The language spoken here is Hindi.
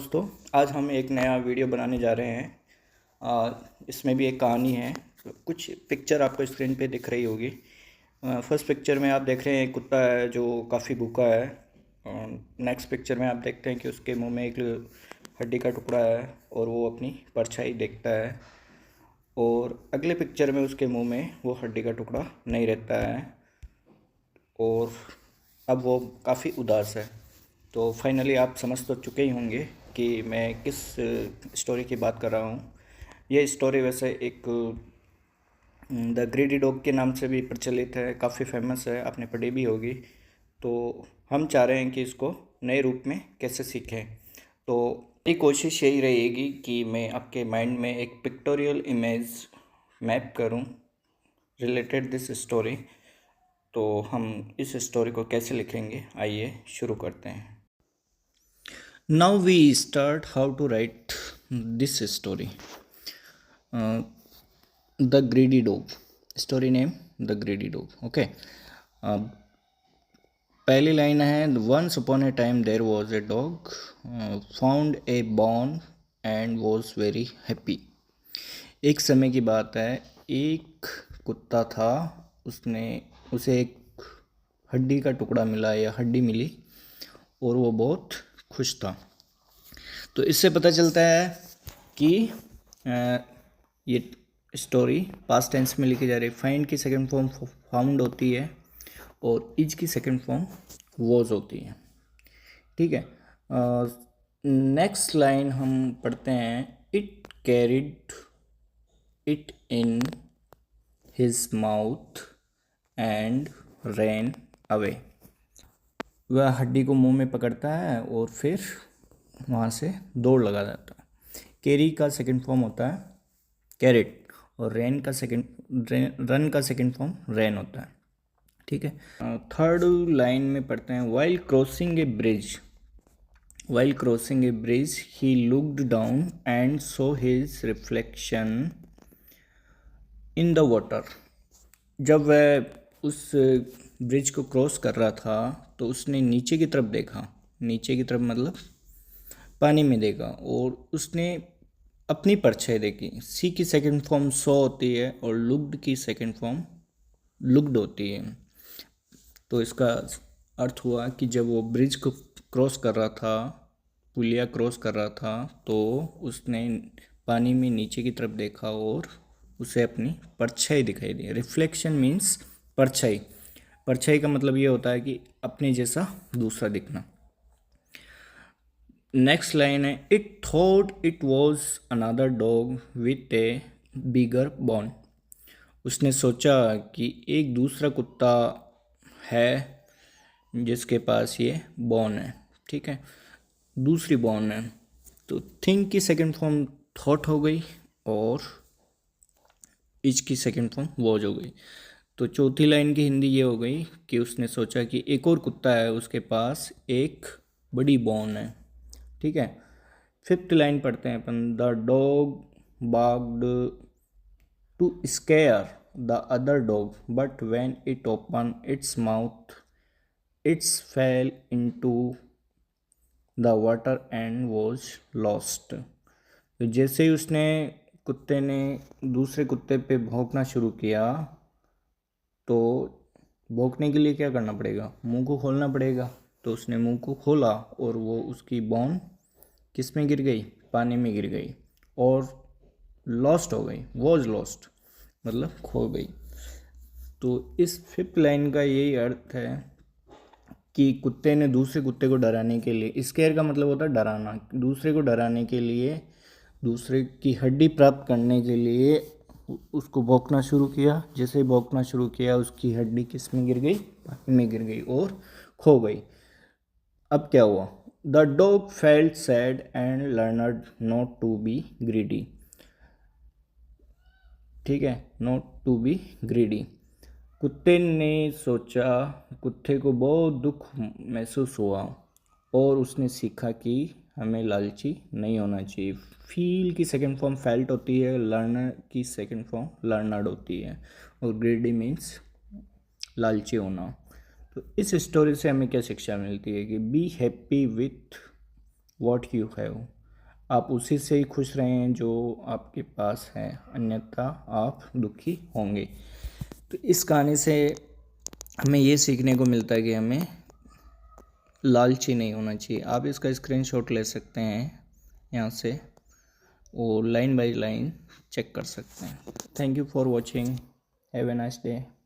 दोस्तों, आज हम एक नया वीडियो बनाने जा रहे हैं। इसमें भी एक कहानी है। कुछ पिक्चर आपको स्क्रीन पे दिख रही होगी। फर्स्ट पिक्चर में आप देख रहे हैं एक कुत्ता है जो काफ़ी भूखा है। नेक्स्ट पिक्चर में आप देखते हैं कि उसके मुंह में एक हड्डी का टुकड़ा है और वो अपनी परछाई देखता है। और अगले पिक्चर में उसके मुंह में वो हड्डी का टुकड़ा नहीं रहता है और अब वो काफ़ी उदास है। तो फाइनली आप समझ तो चुके ही होंगे कि मैं किस स्टोरी की बात कर रहा हूँ। ये स्टोरी वैसे एक द ग्रीडी डॉग के नाम से भी प्रचलित है, काफ़ी फेमस है, आपने पढ़ी भी होगी। तो हम चाह रहे हैं कि इसको नए रूप में कैसे सीखें। तो मेरी कोशिश यही रहेगी कि मैं आपके माइंड में एक पिक्टोरियल इमेज मैप करूं रिलेटेड दिस स्टोरी। तो हम इस स्टोरी को कैसे लिखेंगे, आइए शुरू करते हैं। Now we start how to write this story. The Greedy Dog. Story name The Greedy Dog. Okay. पहली लाइन है Once upon a time there was a dog found a bone and was very happy. एक समय की बात है, एक कुत्ता था, उसे एक हड्डी का टुकड़ा मिला या हड्डी मिली और वो बहुत खुश था। तो इससे पता चलता है कि ये स्टोरी पास्ट टेंस में लिखी जा रही है। फाइंड की सेकंड फॉर्म फाउंड होती है और इज की सेकंड फॉर्म वॉज होती है। ठीक है। नेक्स्ट लाइन हम पढ़ते हैं it carried it in his mouth and ran away. वह हड्डी को मुंह में पकड़ता है और फिर वहाँ से दौड़ लगा जाता है। कैरी का सेकंड फॉर्म होता है कैरेट और रन का सेकंड फॉर्म रैन होता है। ठीक है। थर्ड लाइन में पढ़ते हैं while crossing A bridge he looked down and so his reflection in the water. जब वह उस ब्रिज को क्रॉस कर रहा था तो उसने नीचे की तरफ देखा, नीचे की तरफ मतलब पानी में देखा और उसने अपनी परछाई देखी। सी की सेकंड फॉर्म सो होती है और लुक्ड की सेकंड फॉर्म लुक्ड होती है। तो इसका अर्थ हुआ कि जब वो ब्रिज को क्रॉस कर रहा था, पुलिया क्रॉस कर रहा था, तो उसने पानी में नीचे की तरफ देखा और उसे अपनी परछाई दिखाई दी। रिफ्लेक्शन मीन्स परछाई। परछाई का मतलब ये होता है कि अपने जैसा दूसरा दिखना। नेक्स्ट लाइन है it thought it was another dog with A bigger bone. उसने सोचा कि एक दूसरा कुत्ता है जिसके पास ये बोन है। ठीक है, दूसरी बोन है। तो थिंक की सेकंड फॉर्म थॉट हो गई और इज की सेकंड फॉर्म वॉज हो गई। तो चौथी लाइन की हिंदी ये हो गई कि उसने सोचा कि एक और कुत्ता है, उसके पास एक बड़ी बोन है। ठीक है। फिफ्थ लाइन पढ़ते हैं अपन the dog barked to scare the other dog but when it open its mouth its fell into the water and was lost. तो जैसे ही उसने कुत्ते ने दूसरे कुत्ते पे भौंकना शुरू किया तो भौंकने के लिए क्या करना पड़ेगा, मुंह को खोलना पड़ेगा। तो उसने मुंह को खोला और वो उसकी बॉन किस में गिर गई, पानी में गिर गई और लॉस्ट हो गई। वॉज लॉस्ट मतलब खो गई। तो इस फिफ्थ लाइन का यही अर्थ है कि कुत्ते ने दूसरे कुत्ते को डराने के लिए, स्केयर का मतलब होता है डराना, दूसरे को डराने के लिए, दूसरे की हड्डी प्राप्त करने के लिए उसको भौंकना शुरू किया। जैसे ही भौंकना शुरू किया उसकी हड्डी किस में गिर गई, पानी में गिर गई और खो गई। अब क्या हुआ, the dog felt sad and learned not to be greedy. ठीक है, नॉट टू बी ग्रीडी। कुत्ते ने सोचा, कुत्ते को बहुत दुख महसूस हुआ और उसने सीखा कि हमें लालची नहीं होना चाहिए। फील की सेकंड फॉर्म फेल्ट होती है, लर्नर की सेकंड फॉर्म लर्नर्ड होती है और ग्रीडी मीन्स लालची होना। तो इस स्टोरी से हमें क्या शिक्षा मिलती है कि be happy with what you have. आप उसी से ही खुश रहें जो आपके पास है, अन्यथा आप दुखी होंगे। तो इस कहानी से हमें ये सीखने को मिलता है कि हमें लालची नहीं होना चाहिए। आप इसका स्क्रीनशॉट ले सकते हैं यहाँ से और लाइन बाय लाइन चेक कर सकते हैं। Thank you for watching. Have a nice day.